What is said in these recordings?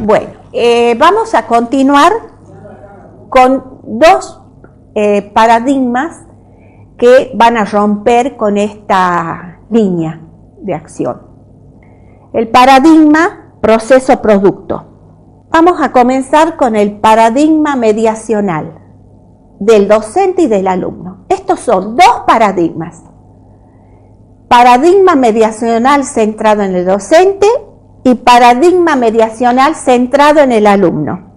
Bueno, vamos a continuar con dos paradigmas que van a romper con esta línea de acción. El paradigma proceso-producto. Vamos a comenzar con el paradigma mediacional del docente y del alumno. Estos son dos paradigmas. Paradigma mediacional centrado en el docente y paradigma mediacional centrado en el alumno.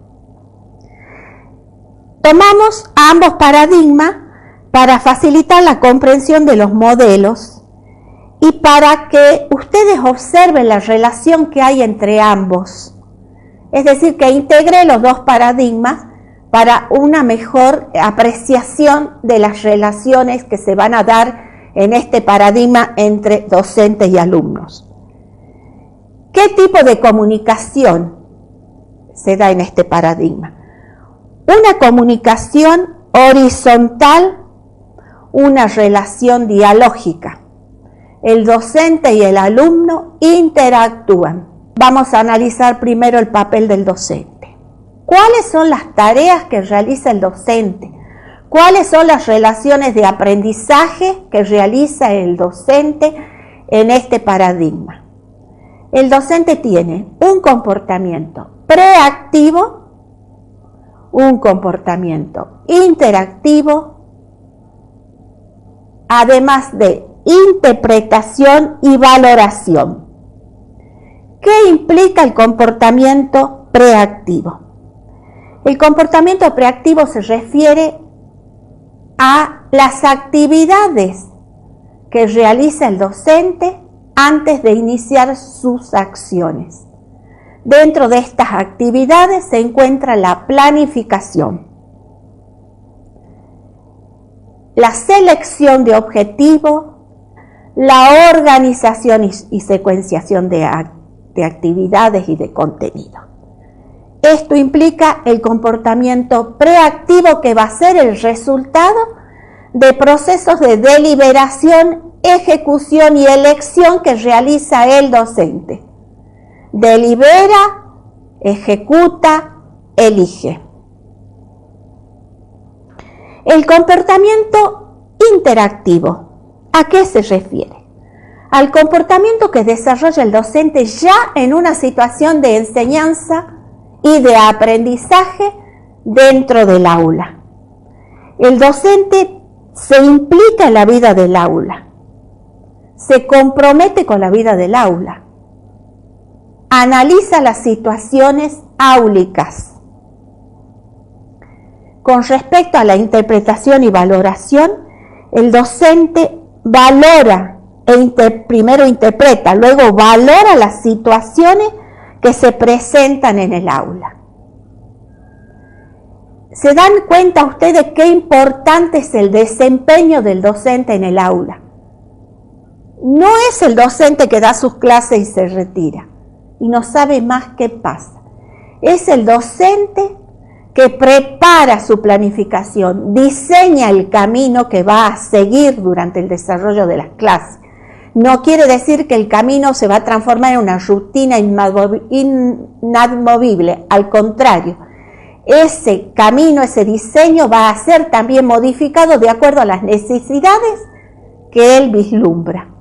Tomamos ambos paradigmas para facilitar la comprensión de los modelos y para que ustedes observen la relación que hay entre ambos. Es decir, que integre los dos paradigmas para una mejor apreciación de las relaciones que se van a dar en este paradigma entre docentes y alumnos. ¿Qué tipo de comunicación se da en este paradigma? Una comunicación horizontal, una relación dialógica. El docente y el alumno interactúan. Vamos a analizar primero el papel del docente. ¿Cuáles son las tareas que realiza el docente? ¿Cuáles son las relaciones de aprendizaje que realiza el docente en este paradigma? El docente tiene un comportamiento preactivo, un comportamiento interactivo, además de interpretación y valoración. ¿Qué implica el comportamiento preactivo? El comportamiento preactivo se refiere a las actividades que realiza el docente antes de iniciar sus acciones. Dentro de estas actividades se encuentra la planificación, la selección de objetivos, la organización y secuenciación de actividades y de contenido. Esto implica el comportamiento preactivo que va a ser el resultado de procesos de deliberación, ejecución y elección que realiza el docente. Delibera, ejecuta, elige. El comportamiento interactivo, ¿a qué se refiere? Al comportamiento que desarrolla el docente ya en una situación de enseñanza y de aprendizaje dentro del aula. El docente se implica en la vida del aula, se compromete con la vida del aula, analiza las situaciones áulicas. Con respecto a la interpretación y valoración, el docente valora, primero interpreta, luego valora las situaciones que se presentan en el aula. ¿Se dan cuenta ustedes qué importante es el desempeño del docente en el aula? No es el docente que da sus clases y se retira y no sabe más qué pasa. Es el docente que prepara su planificación, diseña el camino que va a seguir durante el desarrollo de las clases. No quiere decir que el camino se va a transformar en una rutina inamovible, al contrario, ese camino, ese diseño va a ser también modificado de acuerdo a las necesidades que él vislumbra.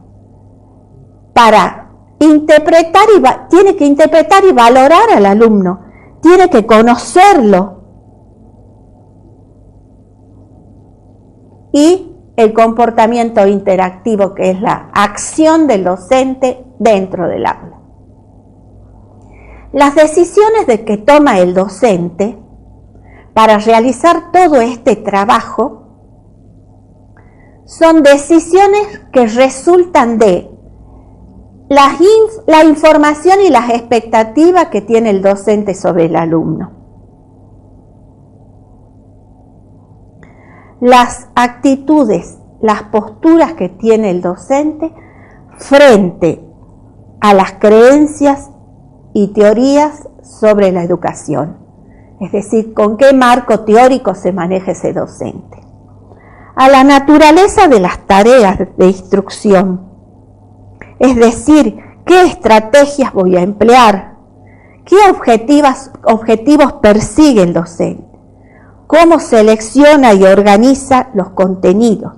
Para interpretar tiene que interpretar y valorar al alumno, tiene que conocerlo. Y el comportamiento interactivo, que es la acción del docente dentro del aula. Las decisiones que toma el docente para realizar todo este trabajo son decisiones que resultan de la información y las expectativas que tiene el docente sobre el alumno. Las actitudes, las posturas que tiene el docente frente a las creencias y teorías sobre la educación. es decir, con qué marco teórico se maneja ese docente. A la naturaleza de las tareas de instrucción, es decir, qué estrategias voy a emplear, qué objetivos persigue el docente, cómo selecciona y organiza los contenidos,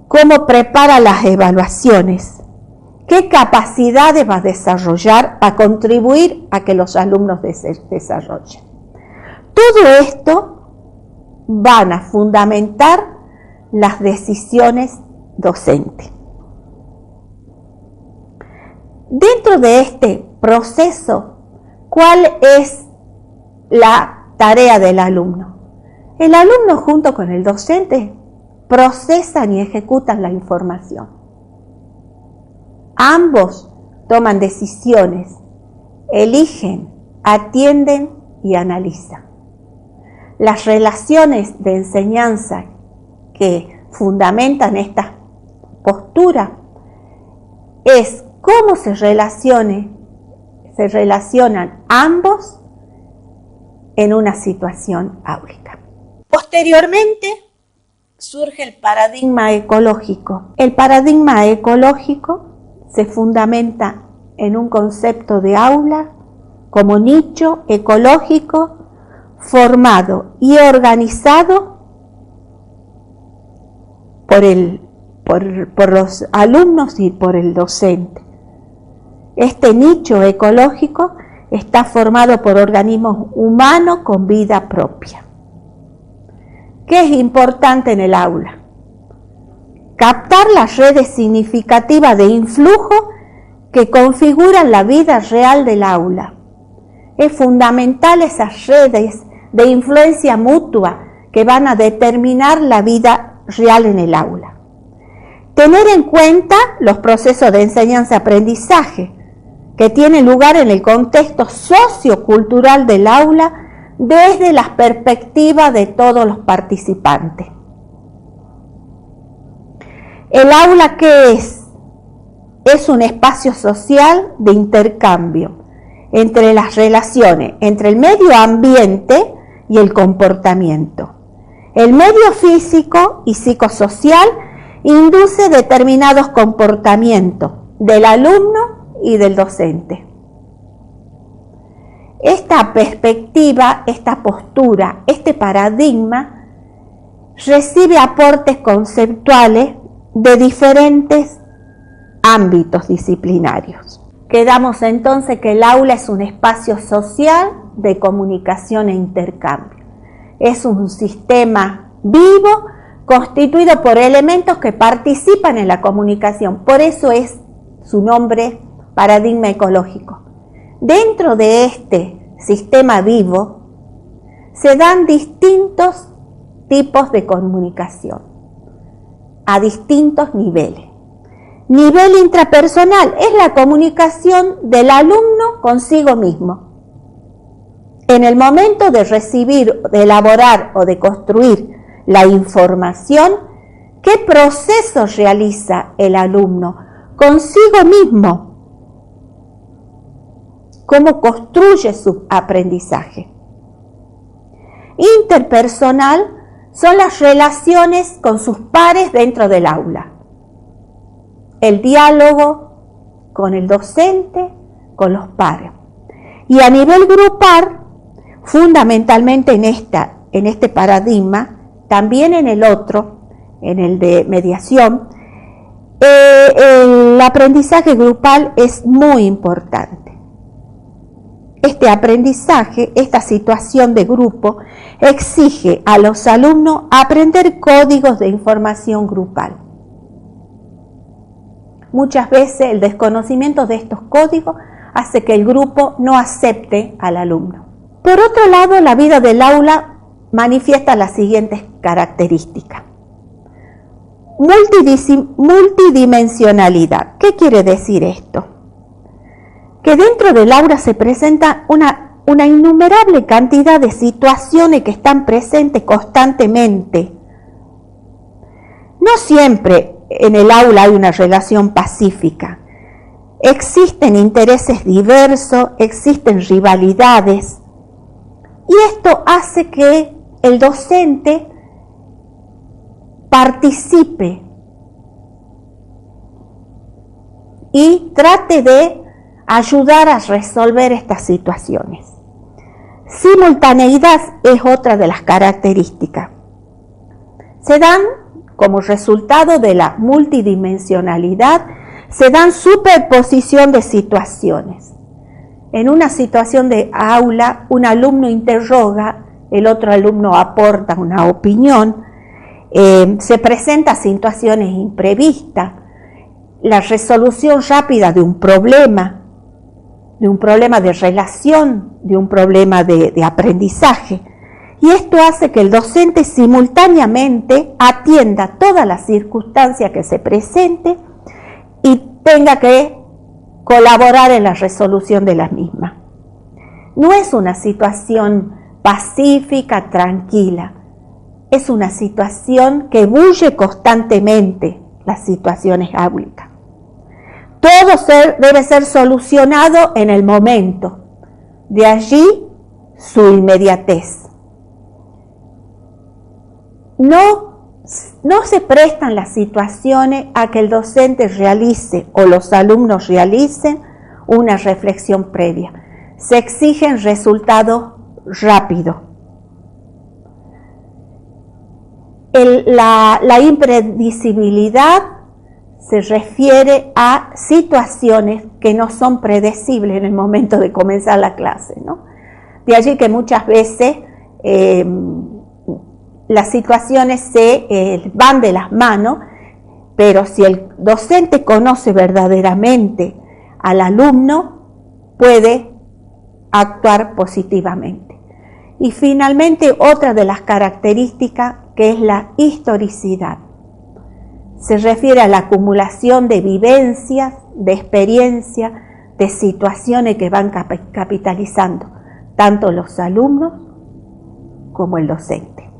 cómo prepara las evaluaciones, qué capacidades va a desarrollar a contribuir a que los alumnos desarrollen. Todo esto van a fundamentar las decisiones docentes. Dentro de este proceso, ¿cuál es la tarea del alumno? El alumno junto con el docente procesan y ejecutan la información. Ambos toman decisiones, eligen, atienden y analizan. Las relaciones de enseñanza que fundamentan esta postura es cómo se relacionan ambos en una situación áulica. Posteriormente surge el paradigma ecológico. El paradigma ecológico se fundamenta en un concepto de aula como nicho ecológico formado y organizado por los alumnos y por el docente. Este nicho ecológico está formado por organismos humanos con vida propia. ¿Qué es importante en el aula? Captar las redes significativas de influjo que configuran la vida real del aula. Es fundamental esas redes de influencia mutua que van a determinar la vida real en el aula. Tener en cuenta los procesos de enseñanza-aprendizaje que tienen lugar en el contexto sociocultural del aula desde la perspectiva de todos los participantes. El aula, ¿qué es? Es un espacio social de intercambio entre las relaciones entre el medio ambiente y el comportamiento. El medio físico y psicosocial induce determinados comportamientos del alumno y del docente. Esta perspectiva, esta postura, este paradigma recibe aportes conceptuales de diferentes ámbitos disciplinarios. Quedamos entonces que el aula es un espacio social de comunicación e intercambio. Es un sistema vivo constituido por elementos que participan en la comunicación. Por eso es su nombre paradigma ecológico. Dentro de este sistema vivo se dan distintos tipos de comunicación a distintos niveles. Nivel intrapersonal es la comunicación del alumno consigo mismo. En el momento de recibir, de elaborar o de construir la información, ¿qué proceso realiza el alumno consigo mismo? ¿Cómo construye su aprendizaje? Interpersonal son las relaciones con sus pares dentro del aula. El diálogo con el docente, con los pares. Y a nivel grupal, fundamentalmente en este paradigma, también en el otro, en el de mediación, el aprendizaje grupal es muy importante. Este aprendizaje, esta situación de grupo, exige a los alumnos aprender códigos de información grupal. Muchas veces el desconocimiento de estos códigos hace que el grupo no acepte al alumno. Por otro lado, la vida del aula manifiesta las siguientes características. Multidimensionalidad. ¿Qué quiere decir esto? Que dentro del aula se presenta una innumerable cantidad de situaciones que están presentes constantemente. No siempre en el aula hay una relación pacífica. Existen intereses diversos, existen rivalidades, Y esto hace que el docente participe y trate de ayudar a resolver estas situaciones. Simultaneidad es otra de las características. Se dan, como resultado de la multidimensionalidad, se dan superposición de situaciones. En una situación de aula, un alumno interroga, el otro alumno aporta una opinión, se presentan situaciones imprevistas, la resolución rápida de un problema de relación, de un problema de aprendizaje. Y esto hace que el docente simultáneamente atienda todas las circunstancias que se presenten y tenga que colaborar en la resolución de las mismas. No es una situación pacífica, tranquila, es una situación que bulle constantemente las situaciones áulicas. Todo debe ser solucionado en el momento, de allí su inmediatez. No se prestan las situaciones a que el docente realice o los alumnos realicen una reflexión previa. Se exigen resultados rápidos. La impredecibilidad se refiere a situaciones que no son predecibles en el momento de comenzar la clase, ¿no? De allí que muchas veces las situaciones se van de las manos, pero si el docente conoce verdaderamente al alumno, puede actuar positivamente. Y finalmente, otra de las características, que es la historicidad. Se refiere a la acumulación de vivencias, de experiencias, de situaciones que van capitalizando tanto los alumnos como el docente.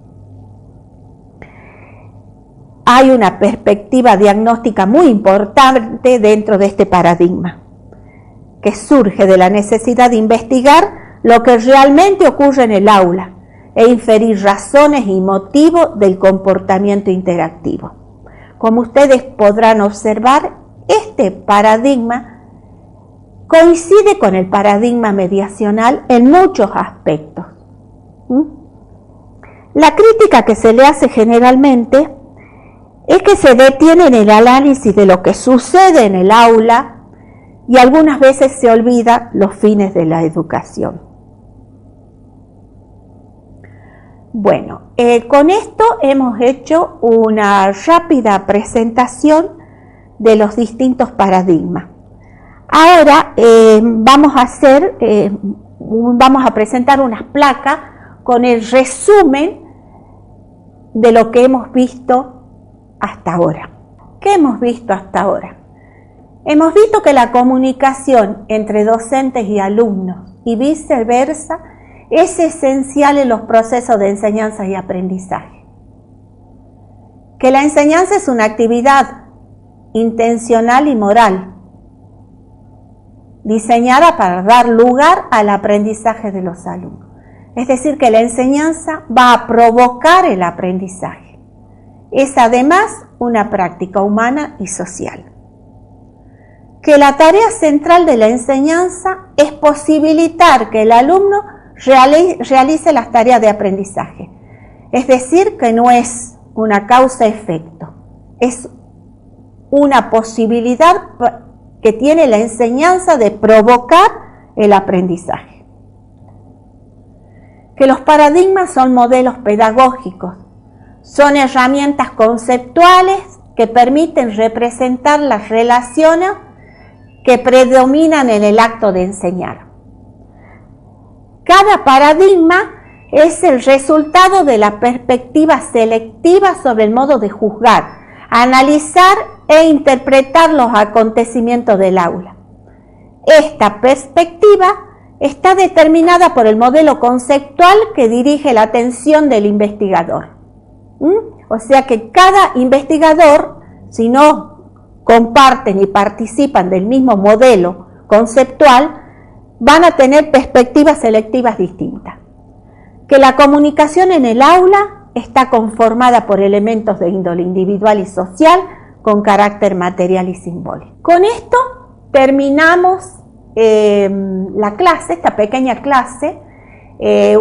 Hay una perspectiva diagnóstica muy importante dentro de este paradigma, que surge de la necesidad de investigar lo que realmente ocurre en el aula e inferir razones y motivos del comportamiento interactivo. Como ustedes podrán observar, este paradigma coincide con el paradigma mediacional en muchos aspectos. La crítica que se le hace generalmente es que se detiene en el análisis de lo que sucede en el aula y algunas veces se olvida los fines de la educación. Bueno, con esto hemos hecho una rápida presentación de los distintos paradigmas. Ahora vamos a presentar unas placas con el resumen de lo que hemos visto hasta ahora. ¿Qué hemos visto hasta ahora? Hemos visto que la comunicación entre docentes y alumnos y viceversa es esencial en los procesos de enseñanza y aprendizaje. Que la enseñanza es una actividad intencional y moral, diseñada para dar lugar al aprendizaje de los alumnos. Es decir, que la enseñanza va a provocar el aprendizaje. Es además una práctica humana y social. Que la tarea central de la enseñanza es posibilitar que el alumno realice las tareas de aprendizaje. Es decir, que no es una causa-efecto, es una posibilidad que tiene la enseñanza de provocar el aprendizaje. Que los paradigmas son modelos pedagógicos, son herramientas conceptuales que permiten representar las relaciones que predominan en el acto de enseñar. Cada paradigma es el resultado de la perspectiva selectiva sobre el modo de juzgar, analizar e interpretar los acontecimientos del aula. Esta perspectiva está determinada por el modelo conceptual que dirige la atención del investigador. O sea que cada investigador, si no comparten y participan del mismo modelo conceptual, van a tener perspectivas selectivas distintas. que la comunicación en el aula está conformada por elementos de índole individual y social con carácter material y simbólico. Con esto terminamos la clase, esta pequeña clase.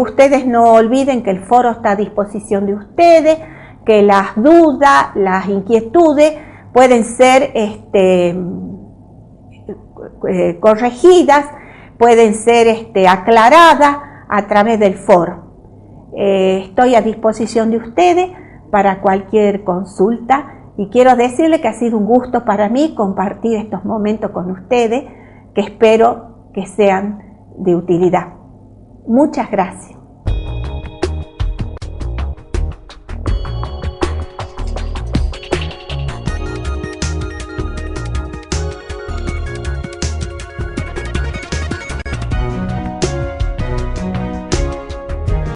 Ustedes no olviden que el foro está a disposición de ustedes, que las dudas, las inquietudes pueden ser corregidas, pueden ser aclaradas a través del foro. Estoy a disposición de ustedes para cualquier consulta y quiero decirles que ha sido un gusto para mí compartir estos momentos con ustedes, que espero que sean de utilidad. Muchas gracias.